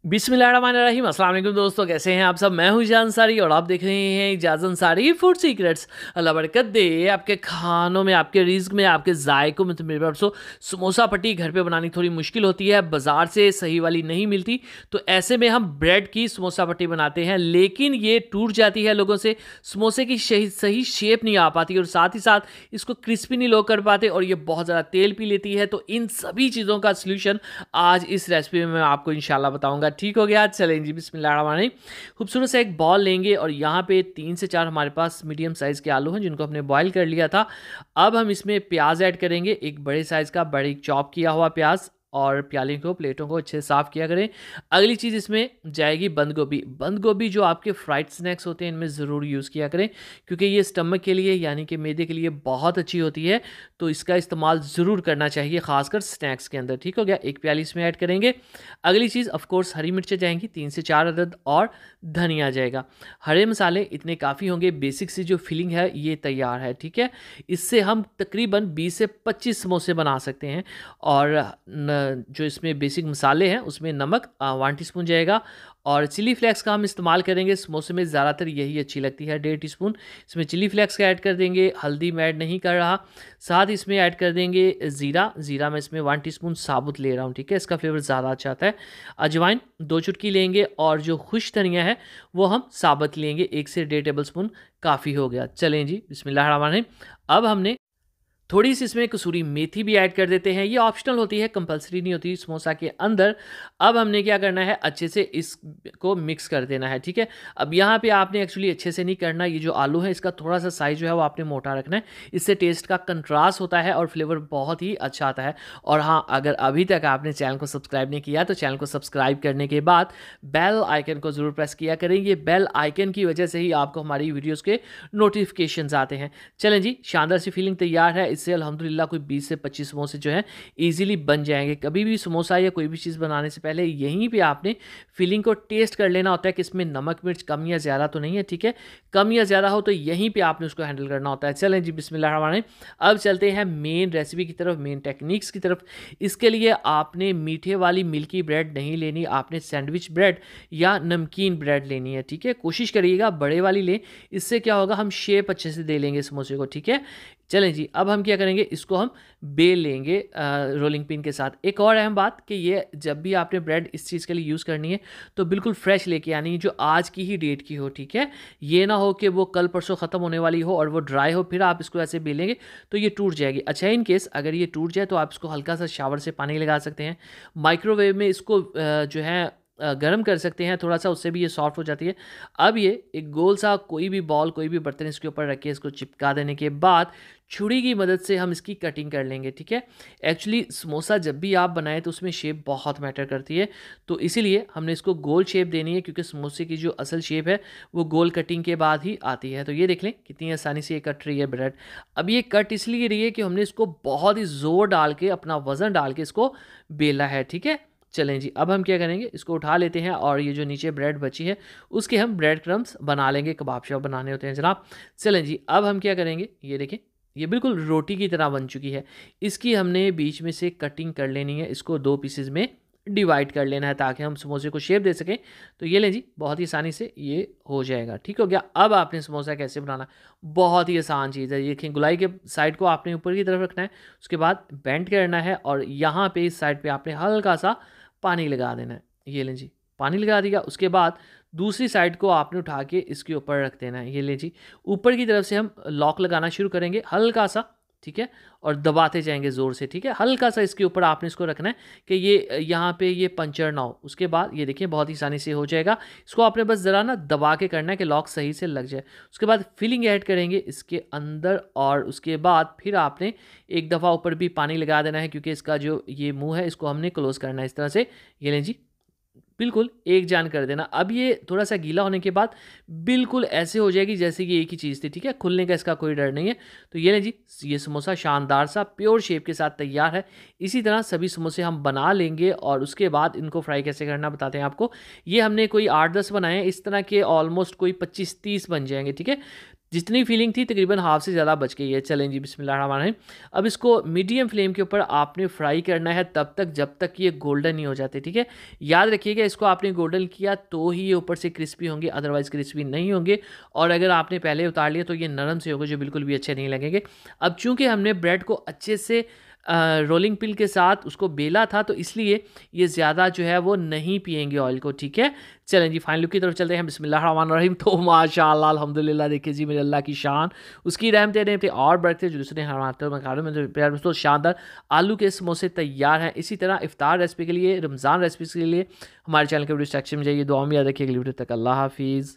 बिस्मिल्लाहिर्रहमानिर्रहीम। अस्सलाम वालेकुम दोस्तों, कैसे हैं आप सब। मैं हूं इजाज़ अंसारी और आप देख रहे हैं इजाज़ अंसारी फूड सीक्रेट्स। अल्लाह बरकत दे आपके खानों में, आपके रिज्क में, आपके जायकों में। तो मेरे दोस्तों, समोसा पट्टी घर पे बनानी थोड़ी मुश्किल होती है, बाज़ार से सही वाली नहीं मिलती। तो ऐसे में हम ब्रेड की समोसा पट्टी बनाते हैं, लेकिन ये टूट जाती है लोगों से। समोसे की सही शेप नहीं आ पाती और साथ ही साथ इसको क्रिस्पी नहीं लोग कर पाते और ये बहुत ज़्यादा तेल पी लेती है। तो इन सभी चीज़ों का सोल्यूशन आज इस रेसिपी में मैं आपको इंशाल्लाह बताऊंगा। ठीक हो गया, चलें जी बिस्मिल्लाहिर्रहमानिर्रहीम। खूबसूरत सा एक बॉल लेंगे और यहाँ पे 3 से 4 हमारे पास मीडियम साइज़ के आलू हैं जिनको हमने बॉईल कर लिया था। अब हम इसमें प्याज ऐड करेंगे, एक बड़े साइज़ का बारीक चॉप किया हुआ प्याज, और प्याले को प्लेटों को अच्छे से साफ़ किया करें। अगली चीज़ इसमें जाएगी बंद गोभी। बंद गोभी जो आपके फ्राइड स्नैक्स होते हैं इनमें ज़रूर यूज़ किया करें, क्योंकि ये स्टमक के लिए यानी कि मैदे के लिए बहुत अच्छी होती है। तो इसका इस्तेमाल ज़रूर करना चाहिए, खासकर स्नैक्स के अंदर। ठीक हो गया, एक प्याली इसमें ऐड करेंगे। अगली चीज़ ऑफ कोर्स हरी मिर्चें जाएंगी 3 से 4 अदद, और धनिया जाएगा। हरे मसाले इतने काफ़ी होंगे, बेसिक सी जो फिलिंग है ये तैयार है। ठीक है, इससे हम तकरीबन 20 से 25 समोसे बना सकते हैं। और जो इसमें बेसिक मसाले हैं उसमें नमक 1 टीस्पून जाएगा, और चिली फ्लेक्स का हम इस्तेमाल करेंगे। समोसे में ज़्यादातर यही अच्छी लगती है, 1.5 टीस्पून इसमें चिली फ्लेक्स का ऐड कर देंगे। हल्दी मैं ऐड नहीं कर रहा। साथ इसमें ऐड कर देंगे ज़ीरा मैं इसमें 1 टीस्पून साबुत ले रहा हूँ। ठीक है, इसका फ्लेवर ज़्यादा अच्छा आता है। अजवाइन 2 चुटकी लेंगे, और जो खुश धनिया है वो हम साबुत लेंगे, 1 से 1.5 टेबल स्पून काफ़ी हो गया। चलें जी बिस्मिल्लाहिर्रहमानिर्रहीम। अब हमने थोड़ी सी इसमें कसूरी मेथी भी ऐड कर देते हैं, ये ऑप्शनल होती है, कंपलसरी नहीं होती समोसा के अंदर। अब हमने क्या करना है, अच्छे से इसको मिक्स कर देना है। ठीक है, अब यहाँ पे आपने एक्चुअली अच्छे से नहीं करना, ये जो आलू है इसका थोड़ा सा साइज़ जो है वो आपने मोटा रखना है, इससे टेस्ट का कंट्रास्ट होता है और फ्लेवर बहुत ही अच्छा आता है। और हाँ, अगर अभी तक आपने चैनल को सब्सक्राइब नहीं किया तो चैनल को सब्सक्राइब करने के बाद बेल आइकन को ज़रूर प्रेस किया करें। ये बेल आइकन की वजह से ही आपको हमारी वीडियोज़ के नोटिफिकेशन आते हैं। चलें जी, शानदार सी फीलिंग तैयार है। इससे अल्हम्दुलिल्लाह कोई 20 से 25 समोसे जो हैं ईजिली बन जाएंगे। कभी भी समोसा या कोई भी चीज़ बनाने से पहले यहीं पे आपने फीलिंग को टेस्ट कर लेना होता है कि इसमें नमक मिर्च कम या ज़्यादा तो नहीं है। ठीक है, कम या ज़्यादा हो तो यहीं पे आपने उसको हैंडल करना होता है। चलें जी बिस्मिल्लाहिर्रहमानिर्रहीम। अब चलते हैं मेन रेसिपी की तरफ, मेन टेक्निक्स की तरफ। इसके लिए आपने मीठे वाली मिल्की ब्रेड नहीं लेनी, आपने सैंडविच ब्रेड या नमकीन ब्रेड लेनी है। ठीक है, कोशिश करिएगा बड़े वाली लें, इससे क्या होगा, हम शेप अच्छे से दे लेंगे समोसे को। ठीक है, चलें जी, अब हम क्या करेंगे, इसको हम बेल लेंगे रोलिंग पिन के साथ। एक और अहम बात कि ये जब भी आपने ब्रेड इस चीज़ के लिए यूज़ करनी है तो बिल्कुल फ्रेश लेके आनी, जो आज की ही डेट की हो। ठीक है, ये ना हो कि वो कल परसों ख़त्म होने वाली हो और वो ड्राई हो, फिर आप इसको ऐसे बेलेंगे तो ये टूट जाएगी। अच्छा, इन केस अगर ये टूट जाए तो आप इसको हल्का सा शावर से पानी लगा सकते हैं, माइक्रोवेव में इसको जो है गर्म कर सकते हैं थोड़ा सा, उससे भी ये सॉफ्ट हो जाती है। अब ये एक गोल सा कोई भी बॉल, कोई भी बर्तन इसके ऊपर रख के इसको चिपका देने के बाद छुरी की मदद से हम इसकी कटिंग कर लेंगे। ठीक है, एक्चुअली समोसा जब भी आप बनाएं तो उसमें शेप बहुत मैटर करती है, तो इसीलिए हमने इसको गोल शेप देनी है, क्योंकि समोसे की जो असल शेप है वो गोल कटिंग के बाद ही आती है। तो ये देख लें कितनी आसानी से ये कट रही है ब्रेड। अब ये कट इसलिए रही है कि हमने इसको बहुत ही ज़ोर डाल के, अपना वज़न डाल के इसको बेला है। ठीक है, चलें जी, अब हम क्या करेंगे, इसको उठा लेते हैं और ये जो नीचे ब्रेड बची है उसके हम ब्रेड क्रम्स बना लेंगे, कबाब शबाब बनाने होते हैं जनाब। चलें जी, अब हम क्या करेंगे, ये देखें ये बिल्कुल रोटी की तरह बन चुकी है। इसकी हमने बीच में से कटिंग कर लेनी है, इसको 2 पीसेज में डिवाइड कर लेना है ताकि हम समोसे को शेप दे सकें। तो ये लें जी, बहुत ही आसानी से ये हो जाएगा। ठीक हो गया। अब आपने समोसा कैसे बनाना, बहुत ही आसान चीज़ है। ये देखें, गुलाई के साइड को आपने ऊपर की तरफ रखना है, उसके बाद बेंड करना है और यहाँ पे इस साइड पे आपने हल्का सा पानी लगा देना है। ये लें जी, पानी लगा दिया। उसके बाद दूसरी साइड को आपने उठा के इसके ऊपर रख देना है। ये लें जी, ऊपर की तरफ से हम लॉक लगाना शुरू करेंगे हल्का सा। ठीक है, और दबाते जाएंगे ज़ोर से। ठीक है, हल्का सा इसके ऊपर आपने इसको रखना है कि ये यहाँ पे ये पंचर ना हो। उसके बाद ये देखिए बहुत ही आसानी से हो जाएगा। इसको आपने बस ज़रा ना दबा के करना है कि लॉक सही से लग जाए। उसके बाद फिलिंग ऐड करेंगे इसके अंदर, और उसके बाद फिर आपने एक दफ़ा ऊपर भी पानी लगा देना है, क्योंकि इसका जो ये मुंह है इसको हमने क्लोज़ करना है इस तरह से। ये लें जी, बिल्कुल एक जान कर देना। अब ये थोड़ा सा गीला होने के बाद बिल्कुल ऐसे हो जाएगी जैसे कि एक ही चीज़ थी। ठीक है, खुलने का इसका कोई डर नहीं है। तो ये लें जी, ये समोसा शानदार सा प्योर शेप के साथ तैयार है। इसी तरह सभी समोसे हम बना लेंगे और उसके बाद इनको फ्राई कैसे करना बताते हैं आपको। ये हमने कोई 8-10 बनाए हैं, इस तरह के ऑलमोस्ट कोई 25-30 बन जाएंगे। ठीक है, जितनी फीलिंग थी तकरीबन हाफ से ज़्यादा बच गई है। चलें जी, बिस्मिल्लाहिर्रहमानिर्रहीम। अब इसको मीडियम फ्लेम के ऊपर आपने फ्राई करना है तब तक जब तक ये गोल्डन नहीं हो जाते, ठीक है। याद रखिएगा इसको आपने गोल्डन किया तो ही ये ऊपर से क्रिस्पी होंगे, अदरवाइज़ क्रिस्पी नहीं होंगे। और अगर आपने पहले उतार लिया तो ये नरम से होंगे जो बिल्कुल भी अच्छे नहीं लगेंगे। अब चूँकि हमने ब्रेड को अच्छे से रोलिंग पिन के साथ उसको बेला था तो इसलिए ये ज़्यादा जो है वो नहीं पिएंगे ऑयल को, ठीक है। चलें जी फाइनल लुक की तरफ चलते हैं। बिस्मिल्लाहिर्रहमानिर्रहीम। तो माशाअल्लाह अल्हम्दुलिल्लाह, देखिए जी मेरे अल्लाह की शान, उसकी रहमतें रहमतें और बढ़ते जो दूसरे हमारे मकानों में तो प्यार दोस्तों शानदार आलू के समोसे तैयार हैं। इसी तरह इफ्तार रेसिपी के लिए, रमज़ान रेसिपी के लिए हमारे चैनल के वीडियो सेक्शन में जाइए। दुआ में याद रखिए। अगली वीडियो तक अल्लाह हाफिज़।